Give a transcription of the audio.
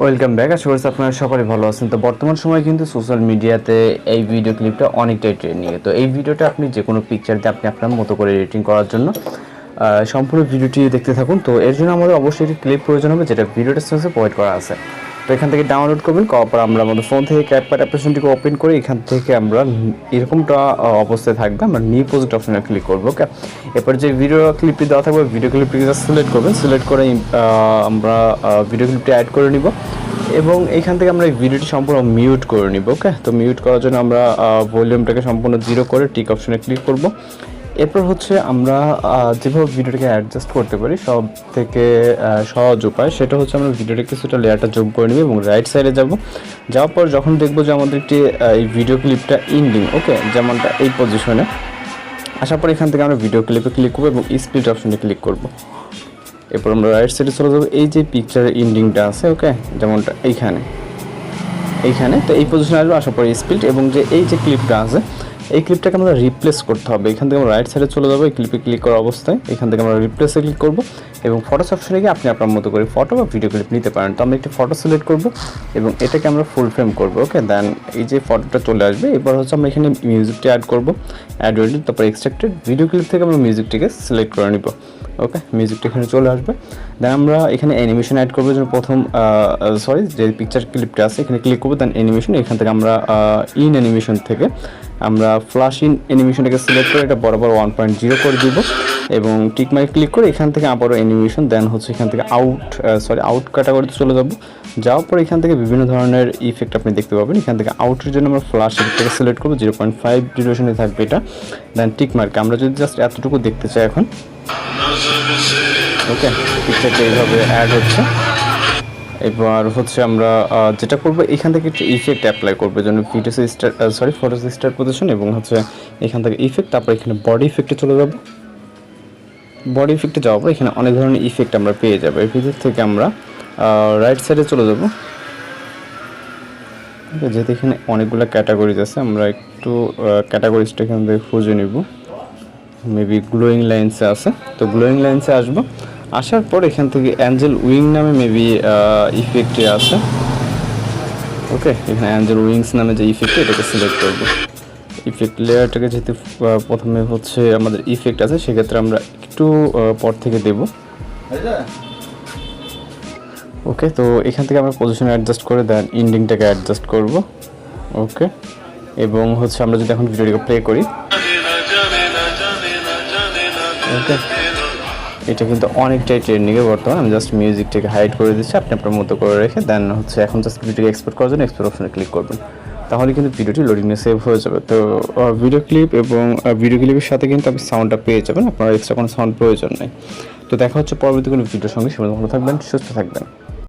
Welcome back. আশা করছি আপনারা সকলে ভালো আছেন। তো বর্তমান সময়ে কিন্তু সোশ্যাল মিডিয়াতে এই ভিডিও ক্লিপটা অনেকটাই ট্রেন্ডিং। তো এই ভিডিওটা আপনি যে কোনো পিকচার দিয়ে আপনি আপনার মতো করে এডিটিং করার জন্য সম্পূর্ণ ভিডিওটি দেখতে থাকুন। তো এর জন্য আমাদের অবশ্যই একটি ক্লিপ প্রয়োজন হবে, যেটা ভিডিওটা সাথে প্রোভাইড করা আছে। তো এখান থেকে ডাউনলোড করবেন, করার পর আমরা আমাদের ফোন থেকে ক্যাপকাট অ্যাপ্লিকেশনটিকে ওপেন করে এখান থেকে আমরা এরকমটা অবস্থায় থাকবে, আমরা নিউ প্রজেক্ট অপশনে ক্লিক করবো। ওকে, এরপর যে ভিডিও ক্লিপটি দেওয়া থাকবে ভিডিও ক্লিপটিকে জাস্ট সিলেক্ট করবেন। সিলেক্ট করে আমরা ভিডিও ক্লিপটি অ্যাড করে নিব এবং এইখান থেকে আমরা এই ভিডিওটি সম্পূর্ণ মিউট করে নিব। ওকে, তো মিউট করার জন্য আমরা ভলিউমটাকে সম্পূর্ণ 0 করে টিক অপশনে ক্লিক করব। এরপর হচ্ছে আমরা যেভাবে ভিডিওটাকে অ্যাডজাস্ট করতে পারি সব থেকে সহজ উপায়, সেটা হচ্ছে আমরা ভিডিওটা কিছুটা লেয়ারটা জুম করে নিব এবং রাইট সাইডে যাওয়ার পর যখন দেখবো যে আমাদের একটি এই ভিডিও ক্লিপটা এন্ডিং, ওকে, যেমনটা এই পজিশনে আসার পর এখান থেকে আমরা ভিডিও ক্লিপে ক্লিক করবো এবং স্প্লিট অপশনে ক্লিক করব। এরপর আমরা রাইট সাইডে চলে যাবো, এই যে পিকচারের এন্ডিংটা আছে, ওকে, যেমনটা এইখানে তো এই পজিশনে আসবো। আসার পর স্প্লিট এবং যে এই যে ক্লিপটা আছে এই ক্লিপটাকে আমরা রিপ্লেস করতে হবে। এখান থেকে আমরা রাইট সাইডে চলে যাবো, এই ক্লিপে ক্লিক করা অবস্থায় এখান থেকে আমরা রিপ্লেসে ক্লিক করব এবং ফটোস অপশনে গিয়ে আপনি আপনার মতো করে ফটো বা ভিডিও ক্লিপ নিতে পারেন। তো আমরা একটি ফটো সিলেক্ট করব এবং এটাকে আমরা ফুল ফ্রেম করব। ওকে, দেন এই যে ফটোটা চলে আসবে। এরপর হচ্ছে আমরা এখানে মিউজিকটি অ্যাড করব, অ্যাড এডিট, তারপর এক্সট্রাক্টেড ভিডিও ক্লিপ থেকে আমরা মিউজিকটিকে সিলেক্ট করে নিব। ওকে, মিউজিকটা এখানে চলে আসবে। দেন আমরা এখানে অ্যানিমেশন অ্যাড করবো, যেন প্রথম যে পিকচার ক্লিপটা আছে এখানে ক্লিক করবো, দেন অ্যানিমেশন। এখান থেকে আমরা ইন অ্যানিমেশন থেকে আমরা ফ্ল্যাশ ইন অ্যানিমেশনটাকে সিলেক্ট করে এটা বরাবর 1.0 করে দিব এবং টিক মার্কে ক্লিক করে এখান থেকে আবারও অ্যানিমেশন। দেন হচ্ছে এখান থেকে আউট ক্যাটাগরিতে চলে যাওয়ার পর এখান থেকে বিভিন্ন ধরনের ইফেক্ট আপনি দেখতে পাবেন। এখান থেকে আউটের জন্য আমরা ফ্ল্যাশ ইফেক্টটাকে সিলেক্ট করবো, 0.5 ডিউরেশনে থাকবে এটা। দেন টিক মার্কে আমরা যদি জাস্ট এতটুকু দেখতে চাই এখন, ওকে, পিকচারটা এইভাবে অ্যাড হচ্ছে। এবার হচ্ছে আমরা যেটা করবো এখান থেকে একটা ইফেক্ট অ্যাপ্লাই করবো, যেন ফটোস স্টার পজিশন এবং হচ্ছে এখান থেকে ইফেক্ট, তারপর এখানে বডি ইফেক্টে চলে যাবো। বডি ইফেক্টে যাওয়ার পর এখানে অনেক ধরনের ইফেক্ট আমরা পেয়ে যাবো। এর ভিতর থেকে আমরা রাইট সাইডে চলে যাবো। যেহেতু এখানে অনেকগুলো ক্যাটাগরিজ আছে, আমরা একটু ক্যাটাগরিজটা এখান থেকে খুঁজে নিব। মেবি গ্লোয়িং লাইন্সে আছে, তো গ্লোয়িং লাইন্সে আসবো। আসার পর এখান থেকে অ্যাঞ্জেল উইং নামে মেবি ইফেক্টে আছে। ওকে, এখানে অ্যাঞ্জেল উইংস নামে যে ইফেক্ট এটাকে সিলেক্ট করব। ইফেক্ট লেয়ারটাকে যেহেতু প্রথমে হচ্ছে আমাদের ইফেক্ট আছে, সেক্ষেত্রে আমরা একটু পর থেকে দেব। ওকে, তো এখান থেকে আমরা পজিশন অ্যাডজাস্ট করে দেন এন্ডিংটাকে অ্যাডজাস্ট করব। ওকে, এবং হচ্ছে আমরা যদি এখন ভিডিওটাকে প্লে করি, ওকে, এটা কিন্তু অনেকটাই ট্রেন্ডিংয়ে বর্তমানে। আমি জাস্ট মিউজিকটাকে হাইড করে দিচ্ছি, আপনি আপনার মতো করে রেখে দেন হচ্ছে এখন জাস্ট ভিডিওটাকে এক্সপোর্ট করার জন্য এক্সপোর্ট অপশনে ক্লিক করবেন, তাহলে কিন্তু ভিডিওটি লোডিংয়ে সেভ হয়ে যাবে। তো ভিডিও ক্লিপ এবং ভিডিও ক্লিপের সাথে কিন্তু আপনি সাউন্ডটা পেয়ে যাবেন, আপনার এক্সট্রা কোনো সাউন্ড প্রয়োজন নেই। তো দেখা হচ্ছে পরবর্তী কোনো ভিডিওর সঙ্গে। সেভাবে ভালো থাকবেন, সুস্থ থাকবেন।